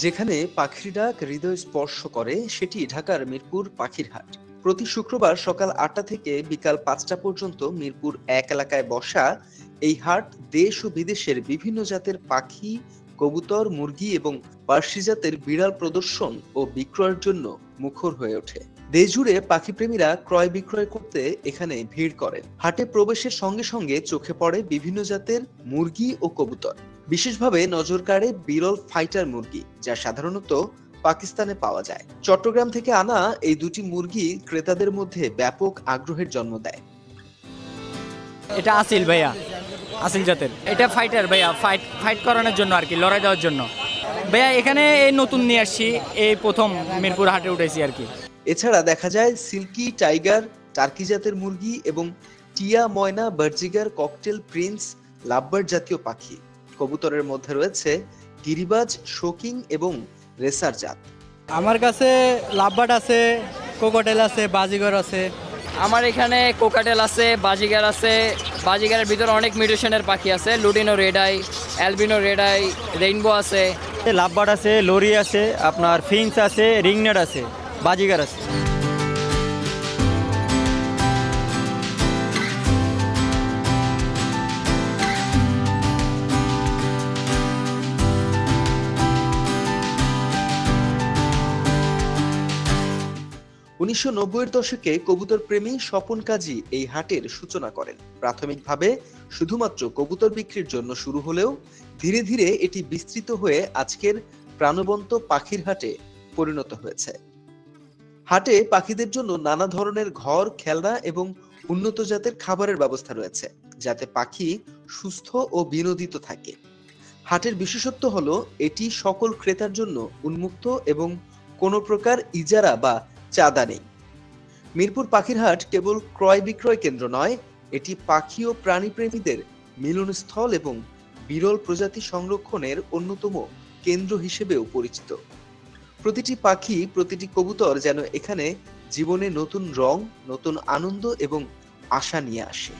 যেখানে পাখির ডাক হৃদয় স্পর্শ করে সেটি ঢাকার মিরপুর পাখির হাট। প্রতি শুক্রবার সকাল ৮টা থেকে বিকাল ৫টা পর্যন্ত মিরপুর ১ এলাকায় বসা এই হাট দেশ ও বিদেশের বিভিন্ন জাতের পাখি, কবুতর, মুরগি এবং পার্সি জাতের বিড়াল প্রদর্শন ও বিক্রয়ের জন্য মুখর হয়ে ওঠে। দেশজুড়ে পাখিপ্রেমীরা ক্রয় বিক্রয় করতে এখানে ভিড় করেন। হাটে প্রবেশের সঙ্গে সঙ্গে চোখে পড়ে বিভিন্ন জাতের মুরগি ও কবুতর। বিশেষভাবে নজর কাড়ে বিরল ফাইটার মুরগি, যা সাধারণত পাকিস্তানে পাওয়া যায়। চট্টগ্রাম থেকে আনা এই দুটি মুরগি ক্রেতাদের মধ্যে ব্যাপক আগ্রহের জন্ম দেয়। এটা আসিল ভাইয়া, আসিল জাতের। এটা ফাইটার ভাইয়া, ফাইট করানোর জন্য আর কি, লড়াই দেওয়ার জন্য। ভাইয়া এখানে এই নতুন নিয়ে আসছি, এই প্রথম মিরপুর হাটে উঠেছি আর কি। এছাড়া দেখা যায় সিল্কি, টাইগার, টার্কি জাতের মুরগি এবং টিয়া, ময়না, বার্জিগার, ককটেল, প্রিন্স, লাভবার্ড জাতীয় পাখি। কবুতরের মধ্যে রয়েছে গিরিবাজ, শোকিং এবং রেসার জাত। আমার কাছে লাভবার্ড আছে, কোকোটেল আছে, বাজিগর আছে। আমার এখানে কোকাটেল আছে, বাজিগার আছে। বাজিগারের ভিতরে অনেক মিউটেশনের পাখি আছে, lutino red eye, albino red eye, rainbow আছে। লাভবার্ড আছে, লরি আছে, আপনার ফিন্স আছে, রিংনেট আছে, বাজিগার আছে। ১৯৯০-এর দশকে কবুতর প্রেমী স্বপন কাজী এই হাটের সূচনা করেন। প্রাথমিকভাবে শুধুমাত্র কবুতর বিক্রির জন্য শুরু হলেও ধীরে ধীরে এটি বিস্তৃত হয়ে আজকের প্রাণবন্ত পাখির হাটে পরিণত হয়েছে। হাটে পাখিদের জন্য নানা ধরনের ঘর, খেলনা এবং উন্নত জাতের খাবারের ব্যবস্থা রয়েছে, যাতে পাখি সুস্থ ও বিনোদিত থাকে। হাটের বিশেষত্ব হলো এটি সকল ক্রেতার জন্য উন্মুক্ত এবং কোনো প্রকার ইজারা বা চাঁদা নেই। মিরপুর পাখির হাট কেবল ক্রয় বিক্রয় কেন্দ্র নয়, এটি পাখি ও প্রাণী প্রেমীদের মিলনস্থল এবং বিরল প্রজাতি সংরক্ষণের অন্যতম কেন্দ্র হিসেবেও পরিচিত। প্রতিটি পাখি, প্রতিটি কবুতর যেন এখানে জীবনে নতুন রং, নতুন আনন্দ এবং আশা নিয়ে আসে।